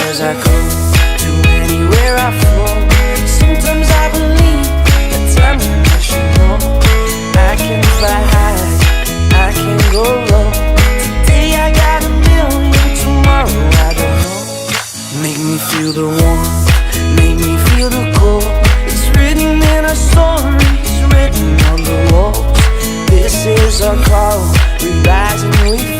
As I go to anywhere I flow, sometimes I believe that time will let you know I can fly high, I can go low. Today I got a million, tomorrow I don't know. Make me feel the warmth, make me feel the cold. It's written in our stories, written on the walls. This is our call, we rise and we fall.